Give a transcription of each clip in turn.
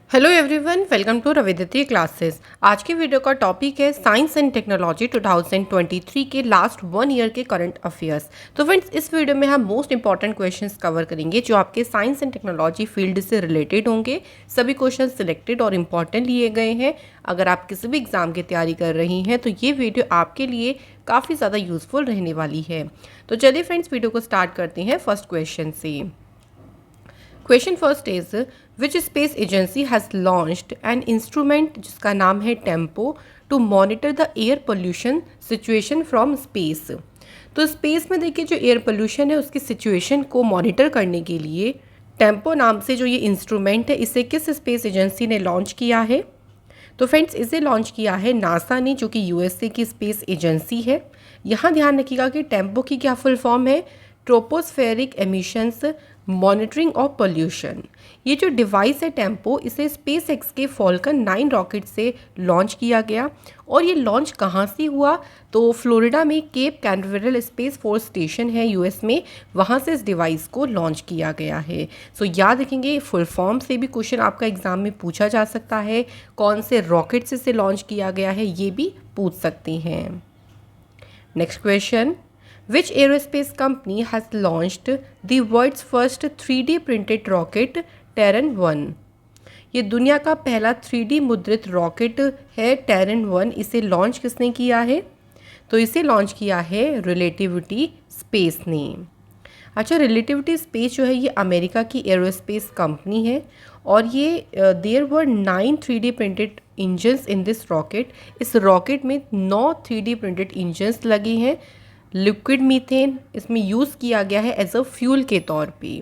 Hello everyone, welcome to Raviditi classes. आज की video का टॉपिक है साइंस एंड टेक्नोलॉजी 2023 के लास्ट 1 ईयर के करंट अफेयर्स। तो फ्रेंड्स, इस वीडियो में हम मोस्ट इंपॉर्टेंट क्वेश्चंस कवर करेंगे जो आपके साइंस एंड टेक्नोलॉजी फील्ड से रिलेटेड होंगे। सभी क्वेश्चन सिलेक्टेड और इम्पॉर्टेंट लिए गए हैं। अगर आप किसी भी एग्जाम की तैयारी कर रही हैं तो ये वीडियो आपके लिए काफ़ी ज़्यादा यूजफुल रहने वाली है। तो चलिए फ्रेंड्स, वीडियो को स्टार्ट करते हैं फर्स्ट क्वेश्चन से। Question first is which space agency has launched an instrument जिसका नाम है Tempo to monitor the air pollution situation from space. तो स्पेस में देखिए जो एयर पोल्यूशन है उसकी सिचुएशन को मॉनिटर करने के लिए टेम्पो नाम से जो ये इंस्ट्रूमेंट है इसे किस स्पेस एजेंसी ने लॉन्च किया है? तो फ्रेंड्स, इसे लॉन्च किया है नासा ने, जो कि यूएसए की स्पेस एजेंसी है। यहाँ ध्यान रखिएगा कि टेम्पो की क्या फुल फॉर्म है? Tropospheric emissions monitoring of pollution. ये जो डिवाइस है टेम्पो, इसे स्पेस एक्स के फॉल्कन 9 रॉकेट से लॉन्च किया गया। और ये लॉन्च कहाँ से हुआ? तो फ्लोरिडा में Cape Canaveral space force station है यूएस में, वहाँ से इस डिवाइस को लॉन्च किया गया है। सो याद रखेंगे, फुल फॉर्म से भी क्वेश्चन आपका एग्जाम में पूछा जा सकता है। कौन से रॉकेट से इसे लॉन्च किया गया है ये भी पूछ सकते हैं। Next question, Which aerospace company has launched the world's first 3D printed rocket Terran 1? ये दुनिया का पहला 3D मुद्रित रॉकेट है टेरन 1। इसे लॉन्च किसने किया है? तो इसे लॉन्च किया है रिलेटिविटी स्पेस ने। अच्छा, रिलेटिविटी स्पेस जो है ये अमेरिका की एरोस्पेस कंपनी है और ये there were 9 3D printed engines in this rocket. इस रॉकेट में 9 3D प्रिंटेड इंजन्स लगे हैं। लिक्विड मीथेन इसमें यूज़ किया गया है एज अ फ्यूल के तौर पे।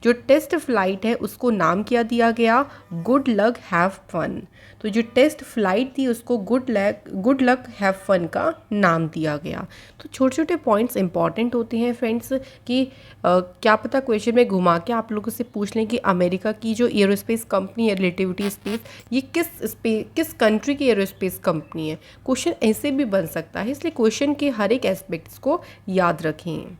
जो टेस्ट फ्लाइट है उसको नाम क्या दिया गया? Good luck have fun. तो जो टेस्ट फ्लाइट थी उसको गुड लक हैव फन का नाम दिया गया। तो छोटे छोटे पॉइंट्स इंपॉर्टेंट होते हैं फ्रेंड्स कि क्या पता क्वेश्चन में घुमा के आप लोगों से पूछ लें कि अमेरिका की जो एरोस्पेस कंपनी है रिलेटिविटी स्पेस, ये किस कंट्री की एरोस्पेस कंपनी है। क्वेश्चन ऐसे भी बन सकता है, इसलिए क्वेश्चन के हर एक एस्पेक्ट्स को याद रखें।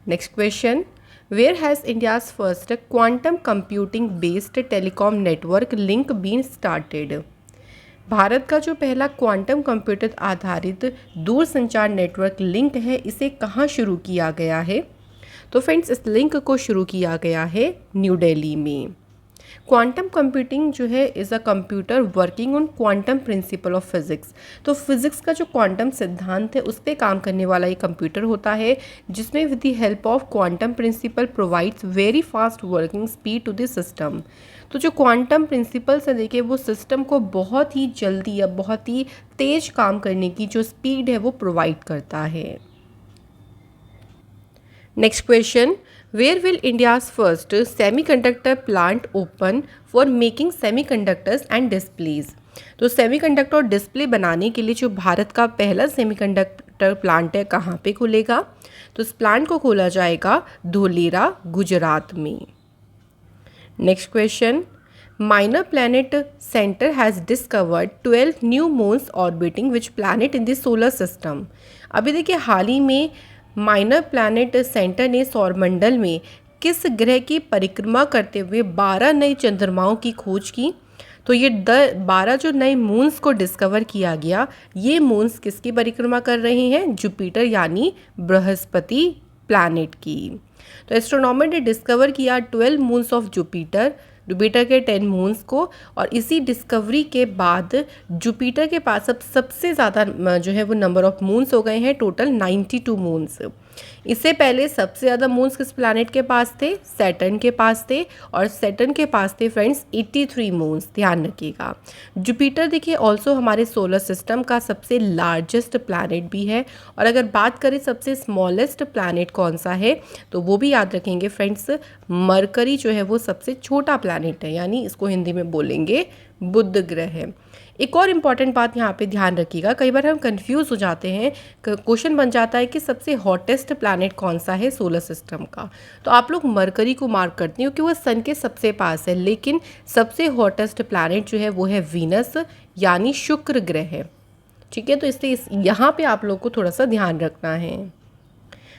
Next question, where has India's first quantum computing based telecom network link been started? Bharat का जो पहला क्वांटम कंप्यूटर आधारित दूरसंचार नेटवर्क लिंक है, इसे कहाँ शुरू किया गया है? तो फ्रेंड्स, इस लिंक को शुरू किया गया है न्यू दिल्ली में। क्वांटम कंप्यूटिंग जो है is a computer working on quantum principle of physics. तो फिजिक्स का जो क्वांटम सिद्धांत है उस पर काम करने वाला ये कंप्यूटर होता है जिसमें with the help of quantum principle provides very fast working speed to the system. तो जो क्वांटम प्रिंसिपल्स है देखिए, वो सिस्टम को बहुत ही जल्दी या बहुत ही तेज काम करने की जो स्पीड है वो प्रोवाइड करता है। Next question, where will India's first semiconductor plant open for making semiconductors and displays? तो सेमीकंडक्टर और डिस्प्ले बनाने के लिए जो भारत का पहला सेमीकंडक्टर प्लांट है कहाँ पे खुलेगा? तो इस प्लांट को खोला जाएगा धोलेरा, गुजरात में। Next question, minor planet centre has discovered 12 new moons orbiting which planet in the solar system? अभी देखिए, हाल ही में माइनर प्लैनेट सेंटर ने सौरमंडल में किस ग्रह की परिक्रमा करते हुए 12 नए चंद्रमाओं की खोज की? तो ये 12 जो नए मून्स को डिस्कवर किया गया, ये मून्स किसकी परिक्रमा कर रहे हैं? जुपिटर यानी बृहस्पति प्लैनेट की। तो एस्ट्रोनॉमर ने डिस्कवर किया 12 मून्स ऑफ जुपिटर के 10 मून्स को, और इसी डिस्कवरी के बाद जुपिटर के पास अब सबसे ज़्यादा जो है वो नंबर ऑफ मून्स हो गए हैं, टोटल 92 मून्स। इससे पहले सबसे ज़्यादा मून्स किस प्लैनेट के पास थे? सैटर्न के पास थे, और सैटर्न के पास थे फ्रेंड्स 83 मून्स। ध्यान रखिएगा। जुपिटर देखिए ऑल्सो हमारे सोलर सिस्टम का सबसे लार्जेस्ट प्लैनेट भी है। और अगर बात करें सबसे स्मॉलेस्ट प्लैनेट कौन सा है, तो वो भी याद रखेंगे फ्रेंड्स, मरकरी जो है वो सबसे छोटा प्लैनेट है, यानी इसको हिंदी में बोलेंगे बुध ग्रह है। एक और इम्पॉर्टेंट बात यहाँ पे ध्यान रखिएगा, कई बार हम कंफ्यूज हो जाते हैं, क्वेश्चन बन जाता है कि सबसे हॉटेस्ट प्लैनेट कौन सा है सोलर सिस्टम का। तो आप लोग मरकरी को मार्क करते हैं क्योंकि वो सन के सबसे पास है, लेकिन सबसे हॉटेस्ट प्लैनेट जो है वो है वीनस यानी शुक्र ग्रह है। ठीक है, तो इसलिए यहाँ पे आप लोग को थोड़ा सा ध्यान रखना है।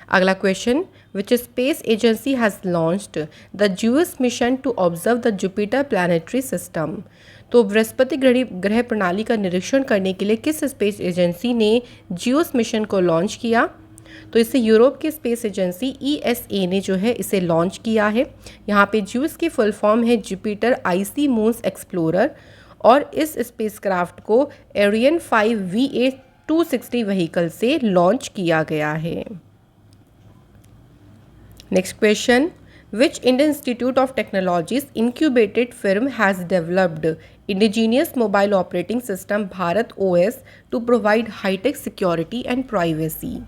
अगला question, which space agency has launched the JUICE mission to observe the Jupiter planetary system. तो बृहस्पति ग्रह प्रणाली का निरीक्षण करने के लिए किस स्पेस एजेंसी ने ज्यूस मिशन को लॉन्च किया? तो इसे यूरोप की स्पेस एजेंसी ESA ने जो है इसे लॉन्च किया है। यहाँ पे ज्यूस की फुल फॉर्म है जुपिटर आईसी मून्स एक्सप्लोरर, और इस स्पेसक्राफ्ट को एरियन 5 VA260 व्हीकल से लॉन्च किया गया है। Next question, which Indian institute of technologies incubated firm has developed indigenous mobile operating system Bharat OS to provide high tech security and privacy.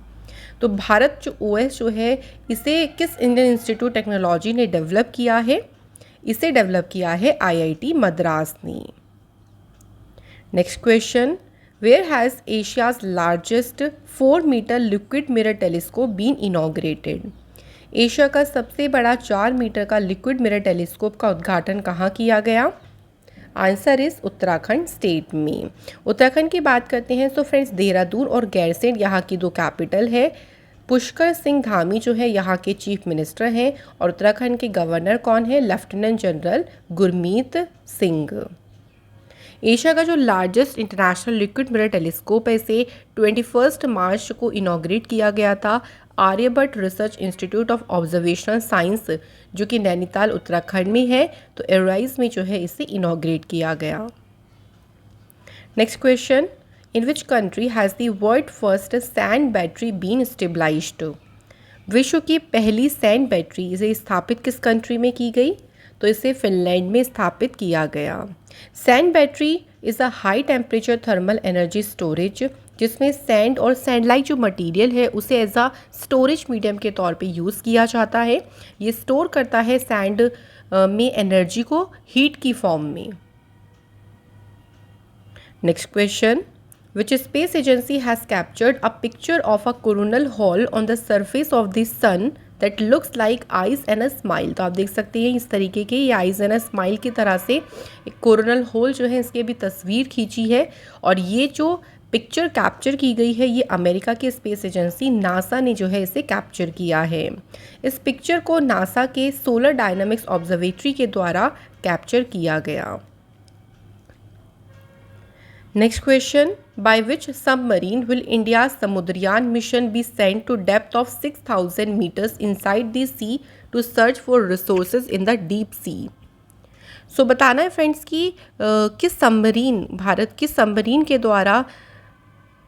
तो भारत जो OS जो है इसे किस इंडियन इंस्टीट्यूट टेक्नोलॉजी ने डेवलप किया है? इसे डेवलप किया है IIT मद्रास ने। Next question, where has Asia's largest 4-मीटर liquid mirror telescope been inaugurated. Asia का सबसे बड़ा 4 मीटर का लिक्विड मिरर टेलीस्कोप का उद्घाटन कहाँ किया गया? आंसर इस उत्तराखंड स्टेट में। उत्तराखंड की बात करते हैं तो फ्रेंड्स देहरादून और गैरसैंण यहाँ की दो कैपिटल है। पुष्कर सिंह धामी जो है यहाँ के चीफ मिनिस्टर हैं, और उत्तराखंड के गवर्नर कौन है? Lieutenant general Gurmeet Singh. Asia का जो largest international liquid mirror telescope है इसे 21 मार्च को इनॉग्रेट किया गया था Aryabhatta Research Institute of Observational Science जो कि नैनीताल उत्तराखंड में है। तो एराइज में जो है इसे इनॉग्रेट किया गया। Next question, in which country has the world first sand battery been stabilized. विश्व की पहली सैंड बैटरी इसे स्थापित किस कंट्री में की गई? तो इसे फिनलैंड में स्थापित किया गया। Sand battery is a high temperature thermal energy storage जिसमें सैंड और सैंडलाइट जो मटेरियल है उसे एज अ स्टोरेज मीडियम के तौर पे यूज़ किया जाता है। ये स्टोर करता है सैंड में एनर्जी को हीट की फॉर्म में। Next question, which space agency has captured a picture of a coronal hole on the surface of the sun that looks like eyes and a smile. तो आप देख सकते हैं इस तरीके के ये आइज एंड अ स्माइल की तरह से एक कोरोनल होल जो है इसकी भी तस्वीर खींची है, और ये जो पिक्चर कैप्चर की गई है ये अमेरिका की स्पेस एजेंसी नासा ने जो है इसे कैप्चर किया है। इस पिक्चर को नासा के सोलर डायनामिक्स ऑब्जर्वेटरी के द्वारा कैप्चर किया गया। Next question, by which submarine will India Samudrayaan mission be sent to depth of 6000 metres inside the sea to search for resources in the deep sea. So बताना है friends कि किस submarine, Bharat किस submarine के द्वारा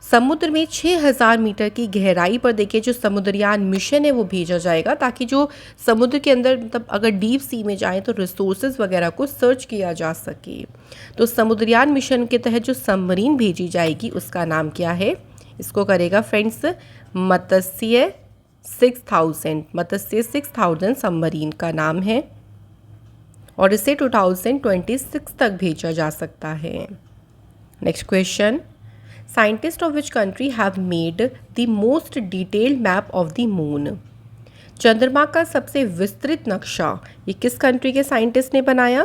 समुद्र में 6000 मीटर की गहराई पर देखिए जो समुद्रयान मिशन है वो भेजा जाएगा, ताकि जो समुद्र के अंदर मतलब अगर डीप सी में जाए तो रिसोर्सेज वगैरह को सर्च किया जा सके। तो समुद्रयान मिशन के तहत जो सबमरीन भेजी जाएगी उसका नाम क्या है? इसको करेगा फ्रेंड्स मत्स्य 6000। मत्स्य 6000 सबमरीन का नाम है, और इसे 2026 तक भेजा जा सकता है। Next question, scientist of which country have made the most detailed map of the moon. चंद्रमा का सबसे विस्तृत नक्शा ये किस कंट्री के साइंटिस्ट ने बनाया?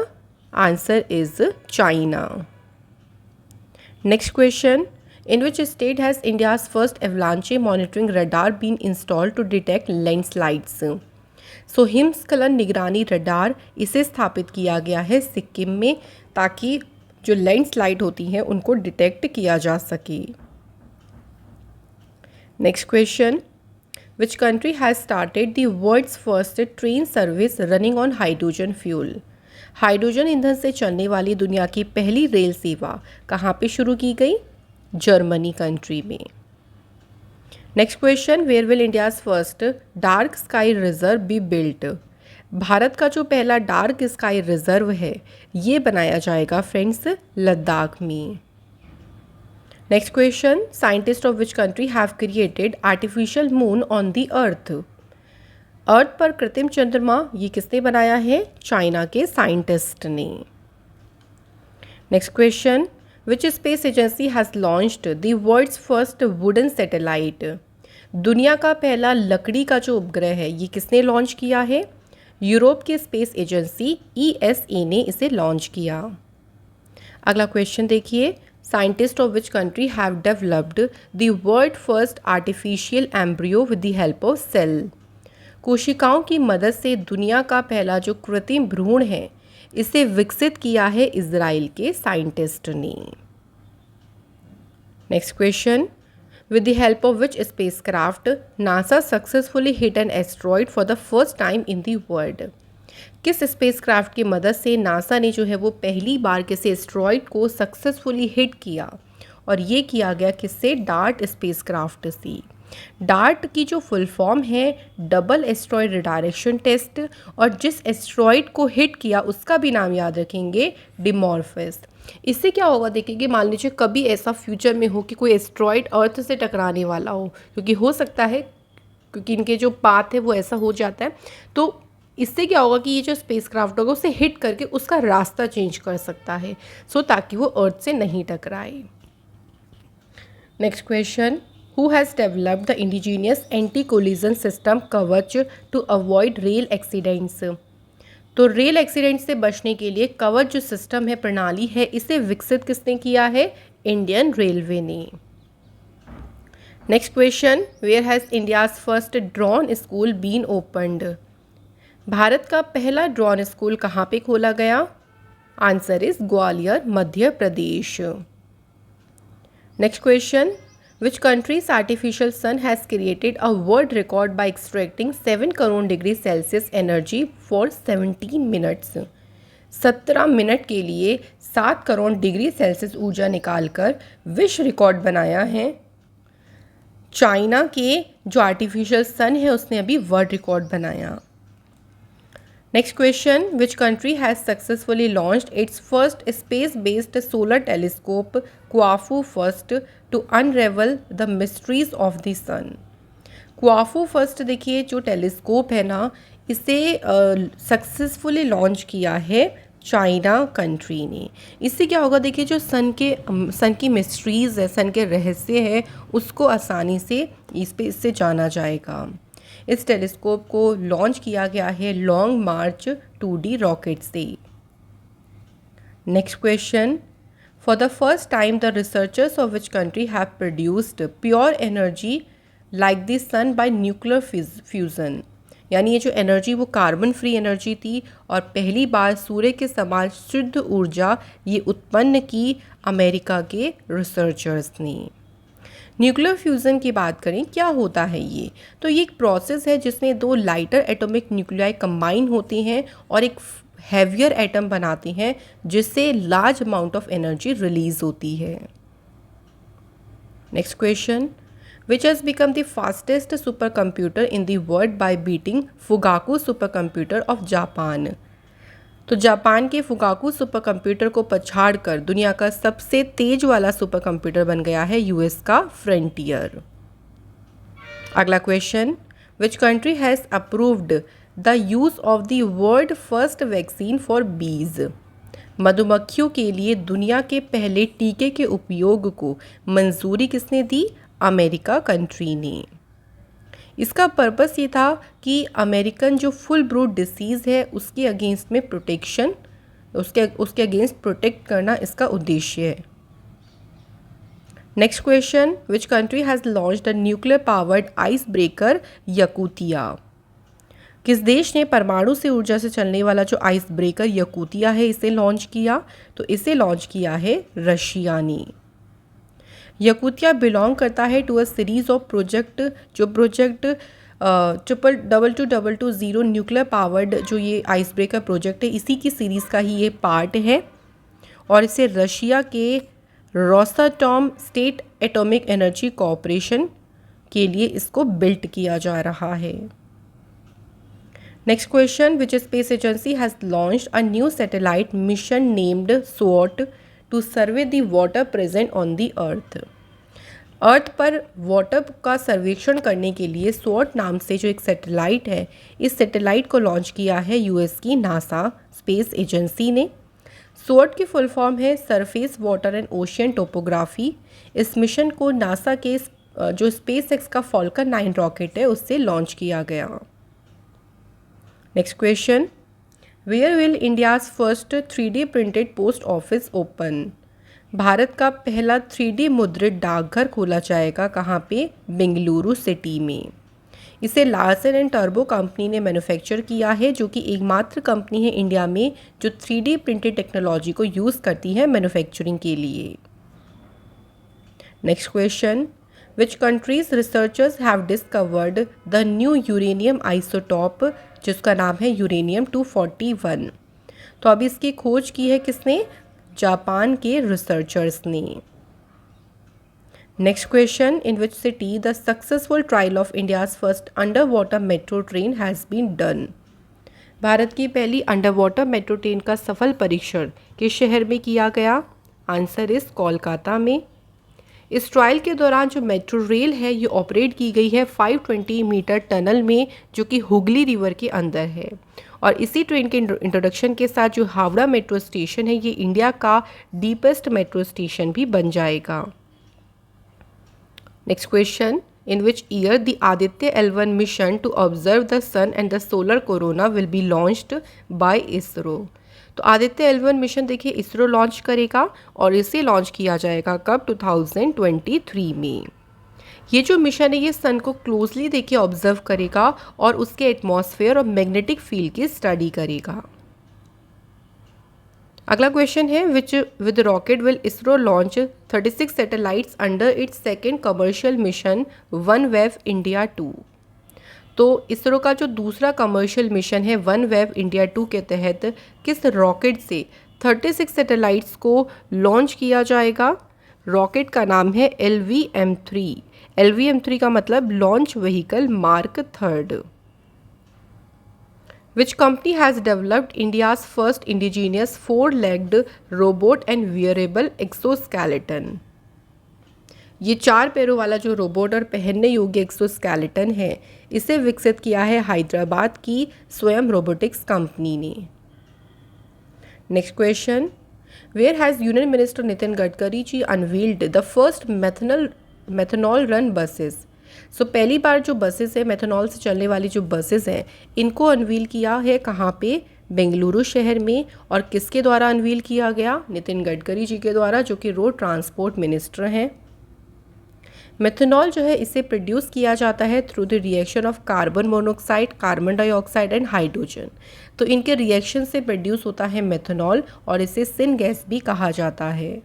Answer is China. Next question, in which state has India's first avalanche monitoring radar been installed to detect landslides. So हिमस्खलन निगरानी रडार इसे स्थापित किया गया है सिक्किम में, ताकि जो लैंडस्लाइड होती हैं उनको डिटेक्ट किया जा सके। Next question, which country has started the world's first train service running on hydrogen fuel. Hydrogen ईंधन से चलने वाली दुनिया की पहली रेल सेवा कहाँ पे शुरू की गई? जर्मनी कंट्री में। Next question, where will India's first dark sky reserve be built. Bharat का जो पहला डार्क स्काई रिजर्व है ये बनाया जाएगा फ्रेंड्स लद्दाख में। Next question, scientist of which country have created artificial moon on the earth. Earth पर कृत्रिम चंद्रमा ये किसने बनाया है? चाइना के साइंटिस्ट ने। Next question, which space agency has launched the world's first wooden satellite. दुनिया का पहला लकड़ी का जो उपग्रह है ये किसने लॉन्च किया है? यूरोप की स्पेस एजेंसी ESA ने इसे लॉन्च किया। अगला क्वेश्चन देखिए, Scientists of which country have developed the world first artificial embryo with the help of cell? कोशिकाओं की मदद से दुनिया का पहला जो कृत्रिम भ्रूण है इसे विकसित किया है इजराइल के साइंटिस्ट ने। Next question, with the help of which spacecraft NASA successfully hit an asteroid for the first time in the world? किस स्पेसक्राफ्ट की मदद से नासा ने जो है वो पहली बार किसी एस्ट्रॉयड को सक्सेसफुली हिट किया, और ये किया गया किससे? डार्ट स्पेसक्राफ्ट से। डार्ट की जो फुल फॉर्म है डबल एस्ट्रॉयड रिडायरेक्शन टेस्ट, और जिस एस्ट्रॉयड को हिट किया उसका भी नाम याद रखेंगे, डिमॉर्फस। इससे क्या होगा देखेंगे, मान लीजिए कभी ऐसा फ्यूचर में हो कि कोई एस्ट्रॉयड अर्थ से टकराने वाला हो, क्योंकि हो सकता है, क्योंकि इनके जो पाथ है वो ऐसा हो जाता है, तो इससे क्या होगा कि ये जो स्पेसक्राफ्ट होगा उसे हिट करके उसका रास्ता चेंज कर सकता है, ताकि वो अर्थ से नहीं टकराए। Next question, Who has developed the indigenous anti-collision system कवच to avoid rail accidents? तो रेल एक्सीडेंट से बचने के लिए कवच जो सिस्टम है, प्रणाली है, इसे विकसित किसने किया है? इंडियन रेलवे ने। Next question, where has India's first drone school been opened? Bharat का पहला ड्रोन स्कूल कहाँ पे खोला गया? Answer is Gwalior, Madhya Pradesh. Next question, Which country's artificial sun has created a world record by extracting 7 crore degree Celsius energy for 17 minutes? 17 minute के लिए 7 crore degree Celsius ऊर्जा निकालकर विश्व रिकॉर्ड बनाया है। चाइना के जो आर्टिफिशियल सन है उसने अभी वर्ल्ड रिकॉर्ड बनाया। Next question, which country has successfully launched its first space based solar telescope Kuafu first to unravel the mysteries of the sun? Kuafu first देखिए जो टेलीस्कोप है ना, इसे सक्सेसफुली लॉन्च किया है चाइना कंट्री ने। इससे क्या होगा देखिए, जो सन की मिस्ट्रीज़ है, सन के रहस्य है, उसको आसानी से स्पेस से जाना जाएगा। इस टेलीस्कोप को लॉन्च किया गया है लॉन्ग मार्च 2D रॉकेट से। Next question, for the first time the researchers of which country have produced pure energy like the sun by nuclear fusion? यानी ये जो एनर्जी वो कार्बन फ्री एनर्जी थी, और पहली बार सूर्य के समान शुद्ध ऊर्जा ये उत्पन्न की अमेरिका के रिसर्चर्स ने। न्यूक्लियर फ्यूज़न की बात करें, क्या होता है ये? तो ये एक प्रोसेस है जिसमें दो लाइटर एटॉमिक न्यूक्लियाई कंबाइन होते हैं और एक हैवियर एटम बनाते हैं, जिससे large amount of energy release होती है। Next question, which has become the fastest super computer in the world by beating Fugaku super computer of Japan? तो जापान के फुगाकू सुपर कंप्यूटर को पछाड़ कर दुनिया का सबसे तेज वाला सुपर कंप्यूटर बन गया है यूएस का फ्रंटियर। अगला question, which country has approved the use of the world first vaccine for बीज? मधुमक्खियों के लिए दुनिया के पहले टीके के उपयोग को मंजूरी किसने दी? अमेरिका कंट्री ने। इसका पर्पस ये था कि अमेरिकन जो फुल ब्रूड डिसीज़ है उसके अगेंस्ट में प्रोटेक्शन, उसके अगेंस्ट प्रोटेक्ट करना इसका उद्देश्य है। Next question, which country has launched a nuclear powered ice breaker Yakutia? किस देश ने परमाणु से ऊर्जा से चलने वाला जो आइस ब्रेकर यकूतिया है इसे लॉन्च किया? तो इसे लॉन्च किया है रशिया ने। यकूतिया बिलोंग करता है to a series of project, जो प्रोजेक्ट 222220 न्यूक्लियर पावर्ड जो ये आइस ब्रेकर प्रोजेक्ट है, इसी की सीरीज़ का ही ये पार्ट है, और इसे रशिया के Rosatom state atomic energy corporation के लिए इसको बिल्ट किया जा रहा है। Next question, which space agency has launched a new satellite mission named स्वॉट to survey the water present on the earth? Earth पर वाटर का सर्वेक्षण करने के लिए स्वॉट नाम से जो एक सैटेलाइट है, इस सैटेलाइट को लॉन्च किया है यूएस की नासा स्पेस एजेंसी ने। स्वॉट की फुल फॉर्म है surface water and ocean topography. इस मिशन को नासा के जो स्पेस एक्स का फॉल्कन 9 रॉकेट है उससे लॉन्च किया गया। Next question, where will India's first 3D printed post office open? Bharat का पहला 3D मुद्रित डाकघर खोला जाएगा कहाँ पे? बेंगलुरु सिटी में। इसे लार्सन एंड टर्बो कंपनी ने मैन्युफैक्चर किया है, जो कि एकमात्र कंपनी है इंडिया में जो 3D प्रिंटेड टेक्नोलॉजी को यूज़ करती है मैन्युफैक्चरिंग के लिए। Next question, which countries researchers have discovered the new uranium isotope, जिसका नाम है यूरेनियम 241। तो अभी इसकी खोज की है किसने? जापान के रिसर्चर्स ने। Next question, in which city the successful trial of India's first under water metro train has been done. Bharat की पहली अंडर वाटर मेट्रो ट्रेन का सफल परीक्षण किस शहर में किया गया? आंसर इस कोलकाता में। इस ट्रायल के दौरान जो मेट्रो रेल है ये ऑपरेट की गई है 520 मीटर टनल में, जो कि हुगली रिवर के अंदर है। और इसी ट्रेन के इंट्रोडक्शन के साथ जो हावड़ा मेट्रो स्टेशन है ये इंडिया का डीपेस्ट मेट्रो स्टेशन भी बन जाएगा। Next question, in which year the Aditya L1 mission to observe the sun and the solar corona will be launched by ISRO. तो आदित्य L1 मिशन देखिए इसरो लॉन्च करेगा और इसे लॉन्च किया जाएगा कब? 2023 में। ये जो मिशन है ये सन को क्लोजली देखिए ऑब्जर्व करेगा और उसके एटमॉस्फेयर और मैग्नेटिक फील्ड की स्टडी करेगा। अगला क्वेश्चन है, which with rocket will ISRO launch 36 satellites under its second commercial mission OneWeb India 2। तो इसरो का जो दूसरा कमर्शियल मिशन है OneWeb India 2 के तहत किस रॉकेट से 36 सैटेलाइट्स को लॉन्च किया जाएगा? रॉकेट का नाम है LVM-3। LVM-3 का मतलब launch vehicle mark 3। Which company has developed India's first indigenous four-legged robot and wearable exoskeleton? ये 4 पैरों वाला जो रोबोट और पहनने योग्य एक्सोस्केलेटन है इसे विकसित किया है हैदराबाद की स्वयं रोबोटिक्स कंपनी ने। Next question, where has union minister Nitin Gadkari ji unveiled the first methanol run buses. So पहली बार जो बसेस है मेथनॉल से चलने वाली जो बसेस हैं इनको अनवील किया है कहाँ पे? बेंगलुरु शहर में। और किसके द्वारा अनवील किया गया? नितिन गडकरी जी के द्वारा, जो कि रोड ट्रांसपोर्ट मिनिस्टर हैं। मेथनॉल जो है इसे प्रोड्यूस किया जाता है through the reaction of carbon monoxide, carbon dioxide and hydrogen. तो इनके रिएक्शन से प्रोड्यूस होता है मेथनॉल और इसे सिन गैस भी कहा जाता है।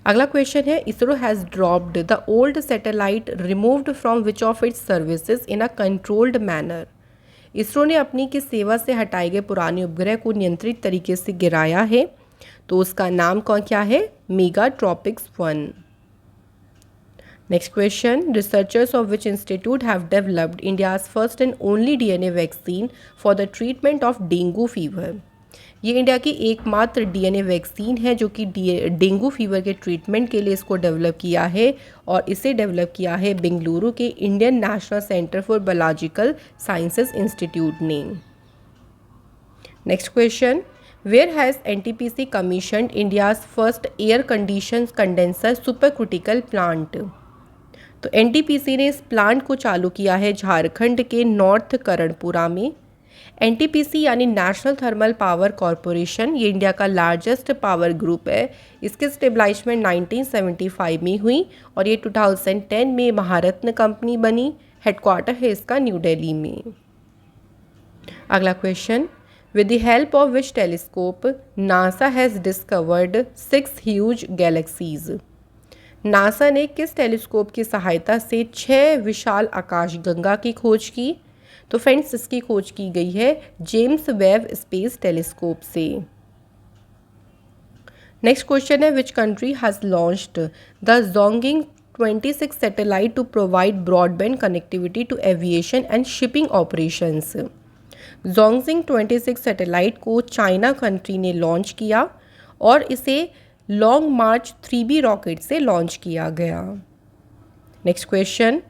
अगला क्वेश्चन है, ISRO has dropped the old satellite removed from which of its services in a controlled manner. ISRO ने अपनी किस सेवा से हटाए गए पुराने उपग्रह को नियंत्रित तरीके से गिराया है? तो उसका नाम क्या है? मेगाट्रॉपिक्स 1। Next question, researchers of which institute have developed India's first and only DNA vaccine for the treatment of dengue fever. ये इंडिया की एकमात्र DNA वैक्सीन है जो कि डेंगू फीवर के ट्रीटमेंट के लिए इसको डेवलप किया है और इसे डेवलप किया है बेंगलुरु के Indian national centre for biological sciences institute ने। Next question, where has NTPC commissioned India's first air condition condenser super critical plant. तो NTPC ने इस प्लांट को चालू किया है झारखंड के नॉर्थ करणपुरा में। NTPC यानी नेशनल थर्मल पावर कॉरपोरेशन ये इंडिया का लार्जेस्ट पावर ग्रुप है। इसकी स्टेबलाइजमेंट 1975 में हुई और ये 2010 में महारत्न कंपनी बनी। हेडक्वार्टर है इसका न्यू दिल्ली में। अगला question, with the help of which telescope NASA has discovered 6 huge galaxies. NASA ने किस टेलीस्कोप की सहायता से 6 विशाल आकाशगंगा की खोज की? तो फ्रेंड्स इसकी खोज की गई है जेम्स वेब स्पेस टेलीस्कोप से। नेक्स्ट क्वेश्चन है, which country has launched the Zhongxing 26 satellite to provide broadband connectivity to aviation and shipping operations. Zhongxing 26 satellite को चाइना कंट्री ने लॉन्च किया और इसे लॉन्ग मार्च 3B रॉकेट से launch किया गया। Next question,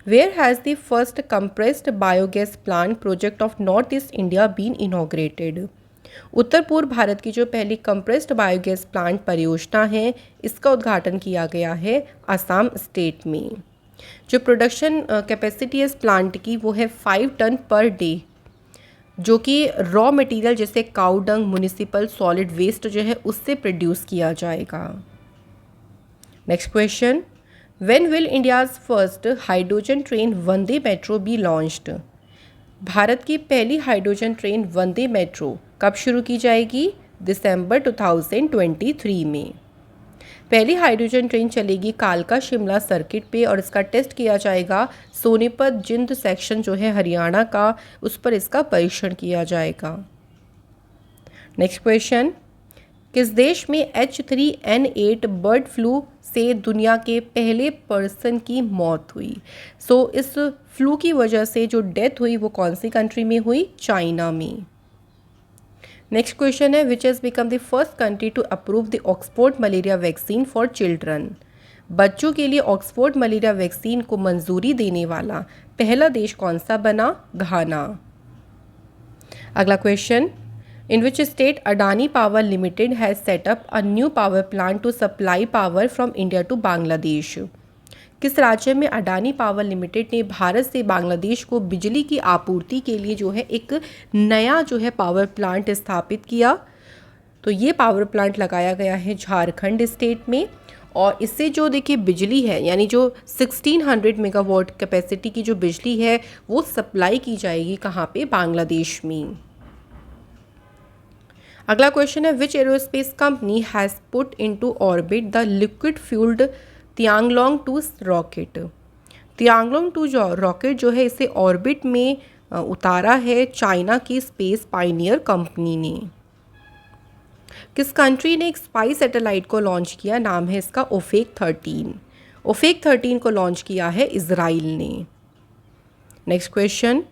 where has the first compressed biogas plant project of North East India been inaugurated. उत्तर पूर्व भारत की जो पहली कंप्रेस्ड बायोगैस प्लांट परियोजना है इसका उद्घाटन किया गया है असम स्टेट में। जो प्रोडक्शन कैपेसिटी है इस प्लांट की वो है 5 टन पर डे। जो कि रॉ मटेरियल जैसे काऊ डंग, म्युनिसिपल सॉलिड वेस्ट जो है उससे प्रोड्यूस किया जाएगा। Next question, when will India's first hydrogen train Vande metro B launched? Bharat की पहली हाइड्रोजन ट्रेन वंदे मेट्रो कब शुरू की जाएगी? दिसंबर 2023 में। पहली हाइड्रोजन ट्रेन चलेगी कालका शिमला सर्किट पे और इसका टेस्ट किया जाएगा सोनीपत जिंद सेक्शन जो है हरियाणा का, उस पर इसका परीक्षण किया जाएगा। नेक्स्ट क्वेश्चन, किस देश में H3N8 बर्ड फ्लू से दुनिया के पहले पर्सन की मौत हुई? इस फ्लू की वजह से जो डेथ हुई वो कौन सी कंट्री में हुई? चाइना में। नेक्स्ट क्वेश्चन है, which has become the first country to approve the Oxford malaria vaccine for children? बच्चों के लिए ऑक्सफोर्ड मलेरिया वैक्सीन को मंजूरी देने वाला पहला देश कौन सा बना? घाना। अगला question, in which state Adani Power Limited has set up a new power plant to supply power from India to Bangladesh? किस राज्य में अडानी पावर लिमिटेड ने भारत से बांग्लादेश को बिजली की आपूर्ति के लिए जो है एक नया जो है पावर प्लांट स्थापित किया? तो ये पावर प्लांट लगाया गया है झारखंड स्टेट में, और इससे जो देखिए बिजली है यानी जो 1600 मेगावाट कैपेसिटी की जो बिजली है वो सप्लाई की जाएगी कहाँ पे? बांग्लादेश में। अगला क्वेश्चन है, which aerospace company has put into orbit the liquid fuelled Tianlong 2 rocket? Tianlong 2 जो रॉकेट जो है इसे ऑर्बिट में उतारा है चाइना की स्पेस पायनियर कंपनी ने। किस कंट्री ने एक स्पाई सैटेलाइट को लॉन्च किया? नाम है इसका ओफेक 13। ओफेक 13 को लॉन्च किया है इजराइल ने। Next question,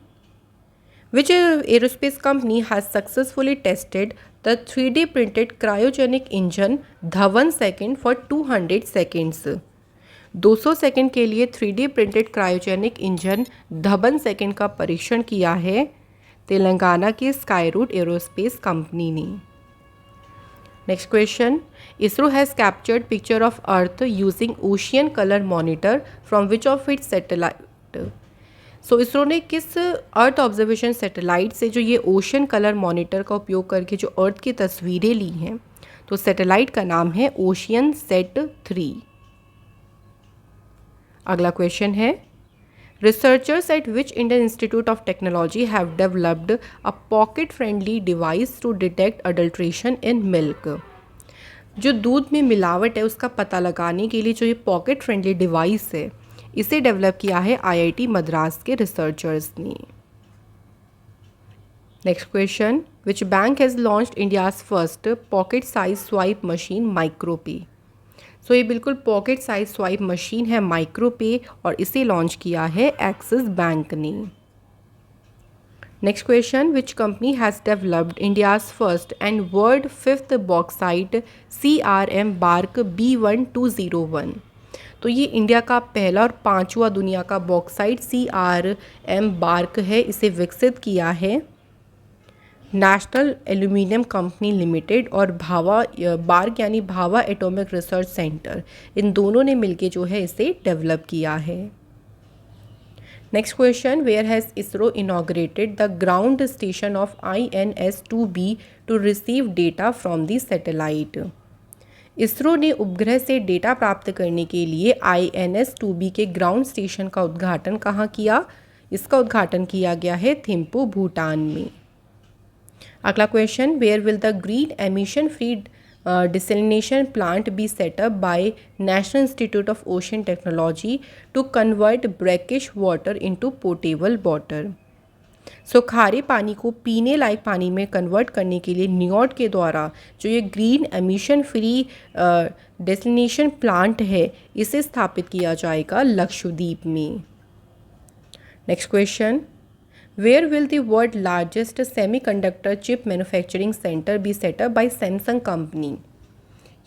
which aerospace company has successfully tested the 3D printed cryogenic engine Dhawan second for 200 seconds? 200 second के लिए 3D printed cryogenic engine Dhawan second का परीक्षण किया है तेलंगाना की स्काईरूट एरोस्पेस कंपनी ने। Next question, ISRO has captured picture of earth using ocean colour monitor from which of its satellite? ISRO ने किस अर्थ ऑब्जर्वेशन सैटेलाइट से जो ये ओशन कलर मॉनिटर का उपयोग करके जो अर्थ की तस्वीरें ली हैं? तो सैटेलाइट का नाम है ओशियन सेट 3। अगला क्वेश्चन है, researchers at which Indian institute of Technology have developed a pocket friendly device to detect adulteration in milk? जो दूध में मिलावट है उसका पता लगाने के लिए जो ये पॉकेट फ्रेंडली डिवाइस है इसे डेवलप किया है IIT मद्रास के रिसर्चर्स ने। Next question, which bank has launched India's first pocket size swipe machine MicroPay? ये बिल्कुल पॉकेट साइज स्वाइप मशीन है माइक्रोपे और इसे लॉन्च किया है एक्सिस बैंक ने। Next question, which company has developed India's first and world 5th bauxite CRM BARC B1201? ये India का पहला और 5वां दुनिया का बॉक्साइट CRM बार्क है, इसे विकसित किया है नेशनल एल्यूमिनियम कंपनी लिमिटेड और भावा बार्क यानी भावा एटॉमिक रिसर्च सेंटर, इन दोनों ने मिलके जो है इसे डेवलप किया है। Next question, where has ISRO inaugurated the ground station of INS-2B to receive data from the satellite? ISRO ने उपग्रह से डेटा प्राप्त करने के लिए INS-2B के ग्राउंड स्टेशन का उद्घाटन कहाँ किया? इसका उद्घाटन किया गया है थिम्पू, भूटान में। अगला question, where will the green emission free desalination plant be set up by National Institute of Ocean Technology to convert brackish water into portable water? खारे पानी को पीने लायक पानी में कन्वर्ट करने के लिए न्यूयॉर्क के द्वारा जो ये green emission free destination plant है इसे स्थापित किया जाएगा लक्षद्वीप में। Next question, where will the world largest semiconductor chip manufacturing centre be set up by Samsung company?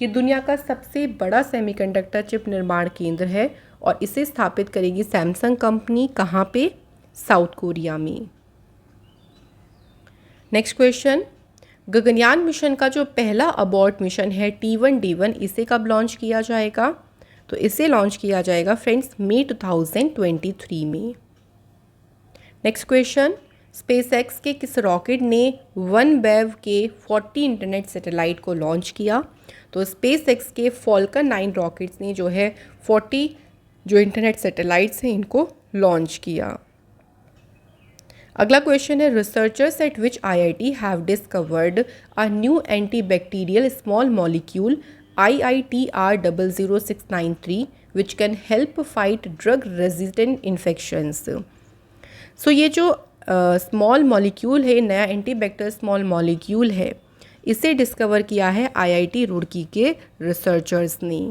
ये दुनिया का सबसे बड़ा सेमीकंडक्टर चिप निर्माण केंद्र है और इसे स्थापित करेगी सैमसंग कंपनी। कहाँ पे? साउथ कोरिया में। नेक्स्ट क्वेश्चन, गगनयान मिशन का जो पहला अबॉर्ट मिशन है T1D1 इसे कब लॉन्च किया जाएगा? इसे लॉन्च किया जाएगा फ्रेंड्स मई 2023 में। नेक्स्ट क्वेश्चन, स्पेसएक्स के किस रॉकेट ने OneWeb के 40 इंटरनेट सैटेलाइट को लॉन्च किया? तो स्पेसएक्स के फॉल्कन 9 रॉकेट्स ने जो है 40 जो इंटरनेट सैटेलाइट्स हैं इनको लॉन्च किया। अगला क्वेश्चन है, researchers at which IIT have discovered a new antibacterial small molecule IITR 00693 which can help fight drug resistant infections. So ये जो स्मॉल मॉलिक्यूल है, नया एंटीबैक्टीरियल स्मॉल मॉलिक्यूल है, इसे डिस्कवर किया है IIT रुड़की के रिसर्चर्स ने।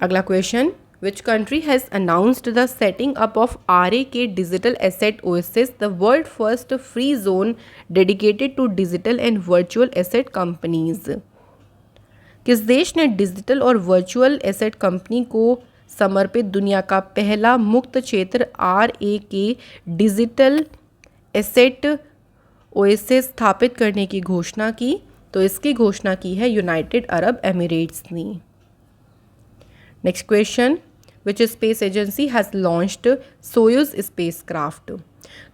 अगला question, which country has announced the setting up of RAK digital asset oasis, the world first free zone dedicated to digital and virtual asset companies. किस देश ने डिजिटल और वर्चुअल एसेट कंपनी को समर्पित दुनिया का पहला मुक्त क्षेत्र RAK डिजिटल एसेट ओएसिस स्थापित करने की घोषणा की? तो इसकी घोषणा की है यूनाइटेड अरब एमिरेट्स ने। Next question, which space agency has launched Soyuz spacecraft.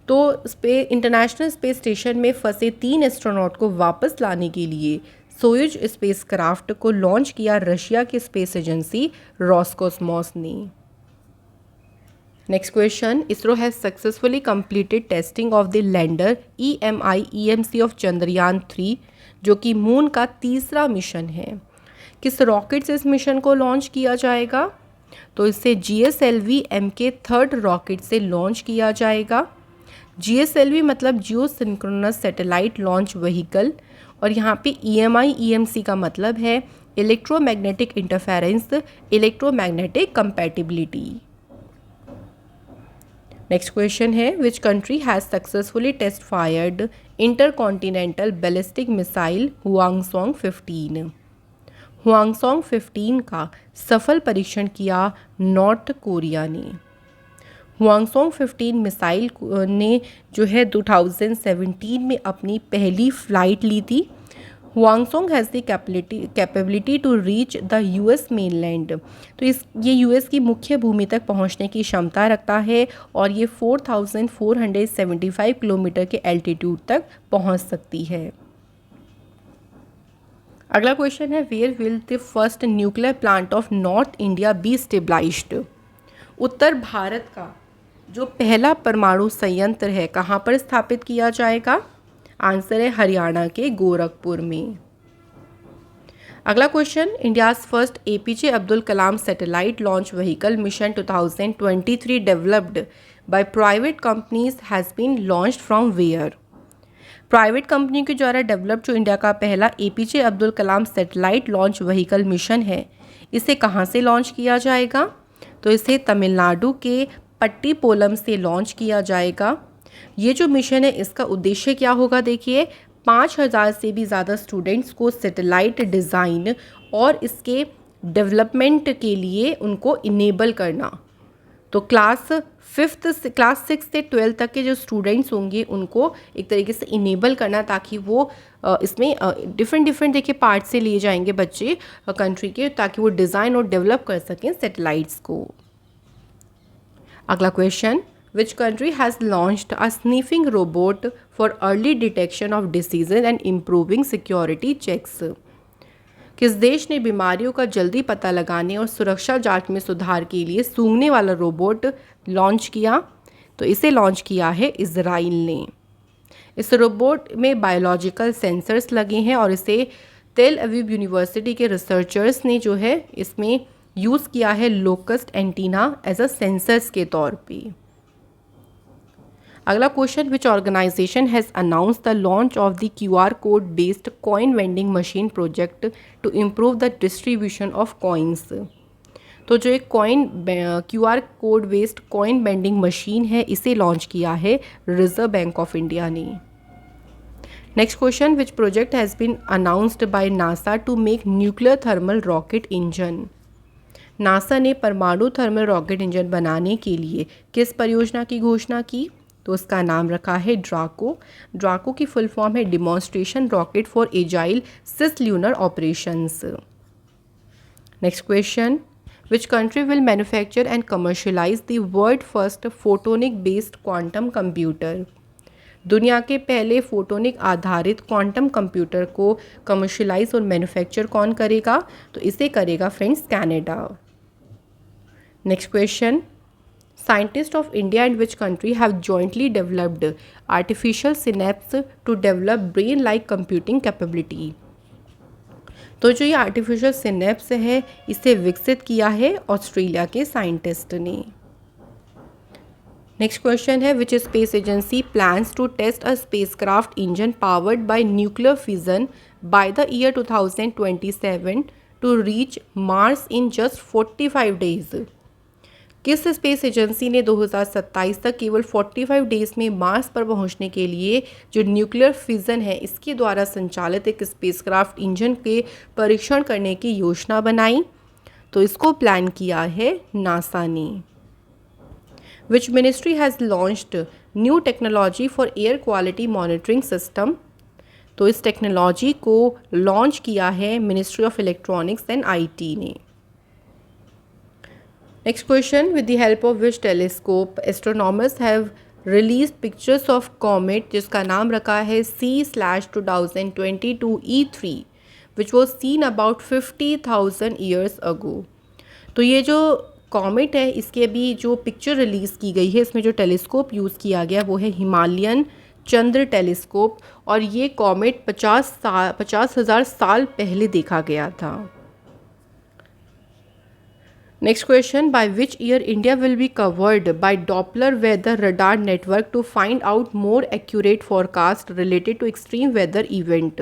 तो इंटरनेशनल स्पेस स्टेशन में फंसे 3 एस्ट्रोनॉट को वापस लाने के लिए सोयूज स्पेसक्राफ्ट को लॉन्च किया रशिया की स्पेस एजेंसी रॉसकोस्मोस ने। Next question, ISRO has successfully completed testing of the lander EMI-EMC of Chandrayaan 3 जो कि मून का तीसरा मिशन है। किस रॉकेट से इस मिशन को लॉन्च किया जाएगा? तो इसे GSLV MK 3rd रॉकेट से लॉन्च किया जाएगा। GSLV मतलब geo synchronous satellite launch vehicle, और यहाँ पे EMI-EMC का मतलब है electromagnetic interference, electromagnetic compatibility. Next question है, which country has successfully test fired intercontinental ballistic missile Hwasong 15। Hwasong 15 का सफल परीक्षण किया नॉर्थ कोरिया ने। हुआंगसोंग 15 मिसाइल ने जो है 2017 में अपनी पहली फ्लाइट ली थी। Hwasong has the capability to reach the US mainland. तो ये US की मुख्य भूमि तक पहुंचने की क्षमता रखता है और ये 4475 किलोमीटर के एल्टीट्यूड तक पहुंच सकती है। अगला क्वेश्चन है, where will the first nuclear plant of north India be stabilised. उत्तर भारत का जो पहला परमाणु संयंत्र है कहाँ पर स्थापित किया जाएगा? आंसर है हरियाणा के गोरखपुर में। अगला question, India's first APJ Abdul Kalam satellite launch vehicle mission 2023 developed by private companies has been launched from where. Private company के द्वारा डेवलप जो इंडिया का पहला APJ Abdul Kalam satellite launch vehicle mission है, इसे कहाँ से लॉन्च किया जाएगा? तो इसे तमिलनाडु के पट्टीपोलम से लॉन्च किया जाएगा। ये जो मिशन है इसका उद्देश्य क्या होगा? देखिए, 5000 से भी ज़्यादा स्टूडेंट्स को सैटेलाइट डिज़ाइन और इसके डेवलपमेंट के लिए उनको इनेबल करना। तो क्लास 6 से 12 तक के जो स्टूडेंट्स होंगे उनको एक तरीके से इनेबल करना, ताकि वो इसमें डिफरेंट देखिए पार्ट से लिए जाएंगे बच्चे कंट्री के, ताकि वो डिज़ाइन और डेवलप कर सकें सैटेलाइट्स को। अगला question, which country has launched a sniffing robot for early detection of diseases and improving security checks. किस देश ने बीमारियों का जल्दी पता लगाने और सुरक्षा जांच में सुधार के लिए सूंघने वाला रोबोट लॉन्च किया? तो इसे लॉन्च किया है इजराइल ने। इस रोबोट में बायोलॉजिकल सेंसर्स लगे हैं और इसे तेल अवीव यूनिवर्सिटी के रिसर्चर्स ने जो है इसमें यूज़ किया है locust antenna as a sensors के तौर पे। अगला question, which organisation has announce the launch of the QR code based coin vending machine project to improve the distribution of coins. तो जो एक QR code based coin vending machine है, इसे launch किया है रिजर्व बैंक ऑफ इंडिया ने। Next question, which project has been announced by NASA to make nuclear thermal rocket engine. NASA ने परमाणु थर्मल रॉकेट इंजन बनाने के लिए किस परियोजना की घोषणा की? तो उसका नाम रखा है ड्राको। ड्राको की फुल फॉर्म है demonstration rocket for agile cis lunar operations. Next question, Which country will manufacture and commercialize the world first photonic based quantum computer? दुनिया के पहले फोटोनिक आधारित क्वांटम कंप्यूटर को कमर्शियलाइज और मैन्युफैक्चर कौन करेगा? तो इसे करेगा friends Canada. Next question, scientist of India and which country have jointly developed artificial synapse to develop brain like computing capability? तो जो ये आर्टिफिशियल सिनेप्स है इसे विकसित किया है ऑस्ट्रेलिया के साइंटिस्ट ने। नेक्स्ट क्वेश्चन है, which space agency plans to test a spacecraft engine powered by nuclear fission by the year 2027 to reach Mars in just 45 days? किस स्पेस एजेंसी ने 2027 तक केवल 45 डेज में मार्स पर पहुंचने के लिए जो न्यूक्लियर फिजन है इसके द्वारा संचालित एक स्पेसक्राफ्ट इंजन के परीक्षण करने की योजना बनाई? तो इसको प्लान किया है नासा ने। Which ministry has launched new technology for air quality monitoring system? तो इस टेक्नोलॉजी को लॉन्च किया है ministry of electronics and IT ने। Next question, with the help of which telescope astronomers have release pictures of comet जिसका नाम रखा है C/2022 E3 which was seen about 50,000 years ago? तो ये जो कॉमेट है इसके अभी जो पिक्चर रिलीज़ की गई है इसमें जो टेलीस्कोप यूज़ किया गया वो है हिमालयन चंद्र टेलीस्कोप और ये कॉमेट 50,000 साल पहले देखा गया था। Next question, by which year India will be covered by Doppler weather radar network to find out more accurate forecast related to extreme weather event?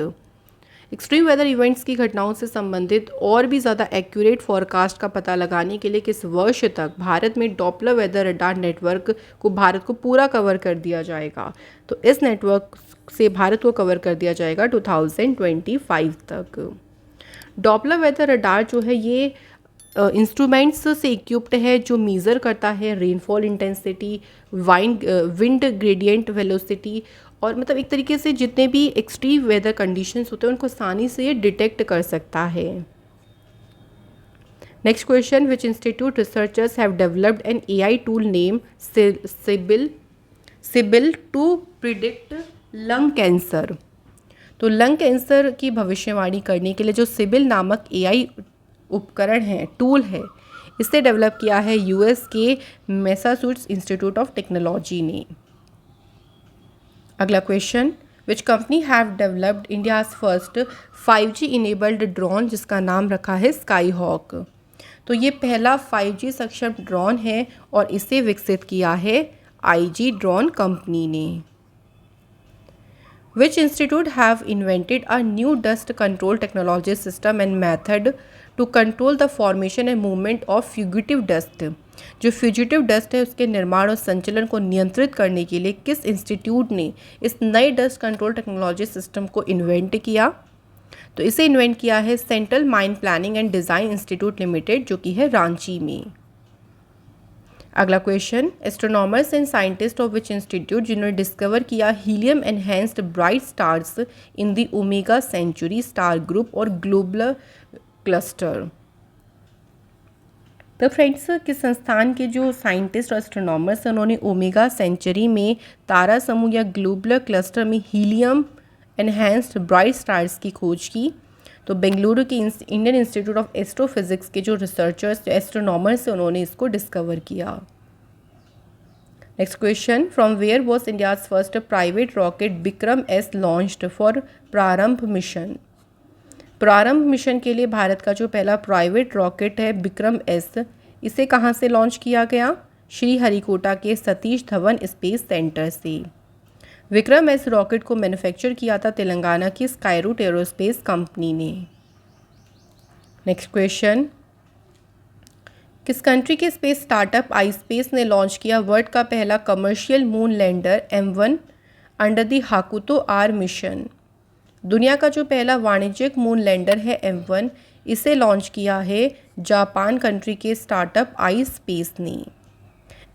Extreme weather events की घटनाओं से संबंधित और भी ज़्यादा एक्यूरेट फॉरकास्ट का पता लगाने के लिए किस वर्ष तक भारत में डॉपलर वेदर रडार नेटवर्क को भारत को पूरा कवर कर दिया जाएगा? तो इस नेटवर्क से भारत को कवर कर दिया जाएगा 2025 तक। डॉपलर वेदर रडार जो है ये इंस्ट्रूमेंट्स से इक्विप्ड है जो मेज़र करता है rainfall intensity, wind gradient velocity और मतलब एक तरीके से जितने भी एक्सट्रीम वेदर कंडीशंस होते हैं उनको आसानी से ये डिटेक्ट कर सकता है। Next question, which institute researchers have developed an AI tool name Sybil to predict lung cancer? तो लंग कैंसर की भविष्यवाणी करने के लिए जो सिबिल नामक AI उपकरण है, टूल है, इसे डेवलप किया है US के मैसाचुसेट्स इंस्टीट्यूट ऑफ टेक्नोलॉजी ने। अगला question, which company have developed India's first 5G enabled drone जिसका नाम रखा है स्काई हॉक? तो ये पहला 5G सक्षम ड्रोन है और इसे विकसित किया है IG ड्रोन कंपनी ने। Which institute have invented a new dust control technology system and method to control the formation and movement of fugitive dust? जो फ्यूजिटिव डस्ट है उसके निर्माण और संचलन को नियंत्रित करने के लिए किस इंस्टीट्यूट ने इस नए डस्ट कंट्रोल टेक्नोलॉजी सिस्टम को इन्वेंट किया? तो इसे इन्वेंट किया है Central Mine Planning and Design Institute Limited जो कि है रांची में। अगला question, astronomers and scientist of which institute जिन्होंने डिस्कवर किया helium enhanced bright stars in the omega century star group और ग्लोबल क्लस्टर? तो फ्रेंड्स, किस संस्थान के जो साइंटिस्ट और एस्ट्रोनॉमर्स हैं उन्होंने ओमेगा सेंचुरी में तारा समूह या ग्लोबल क्लस्टर में हीलियम एनहेंस्ड ब्राइट स्टार्स की खोज की? तो बेंगलुरु के इंडियन इंस्टीट्यूट ऑफ एस्ट्रोफिजिक्स के जो रिसर्चर्स जो एस्ट्रोनॉमर्स हैं उन्होंने इसको डिस्कवर किया। Next question, from where was India's first private rocket Vikram S launched for Prarambh mission? Prarambh mission के लिए भारत का जो पहला प्राइवेट रॉकेट है विक्रम एस, इसे कहाँ से लॉन्च किया गया? श्रीहरिकोटा के सतीश धवन स्पेस सेंटर से। विक्रम एस रॉकेट को मैन्युफैक्चर किया था तेलंगाना की स्काईरूट एरोस्पेस कंपनी ने। नेक्स्ट क्वेश्चन, किस कंट्री के स्पेस स्टार्टअप आईस्पेस ने लॉन्च किया वर्ल्ड का पहला commercial moon lander M1 under the Hakuto R mission? दुनिया का जो पहला वाणिज्यिक मून लैंडर है M1, इसे लॉन्च किया है जापान कंट्री के स्टार्टअप आईस्पेस ने।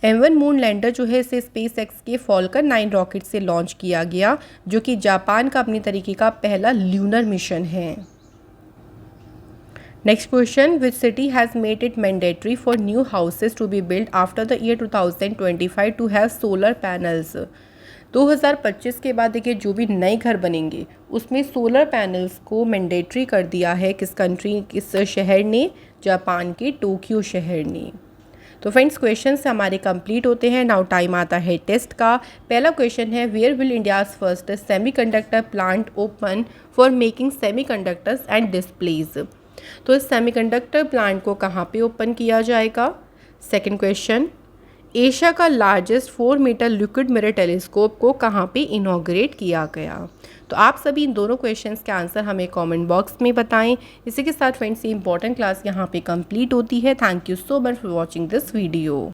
M1 मून लैंडर जो है इसे SpaceX के फॉल्कन 9 रॉकेट से लॉन्च किया गया जो कि जापान का अपनी तरीके का पहला ल्यूनर मिशन है। Next question, which city has made it mandatory for new houses to be build after the year 2025 to have solar panels. 2025 के बाद देखिए जो भी नए घर बनेंगे उसमें सोलर पैनल्स को मैंडेटरी कर दिया है। किस कंट्री, किस शहर ने? जापान के टोक्यो शहर ने। तो फ्रेंड्स क्वेश्चन से हमारे कंप्लीट होते हैं। नाउ टाइम आता है टेस्ट का। पहला क्वेश्चन है, where will India's first semiconductor plant open for making semiconductors and displays. तो इस सेमीकंडक्टर प्लांट को कहाँ पे ओपन किया जाएगा? सेकंड क्वेश्चन, एशिया का largest 4 metre liquid mirror telescope को कहाँ पे इनॉग्रेट किया गया? तो आप सभी इन दोनों क्वेश्चंस के आंसर हमें कमेंट बॉक्स में बताएं। इसी के साथ फ्रेंड्स ये इंपॉर्टेंट क्लास यहाँ पे कंप्लीट होती है। Thank you so much for watching this video.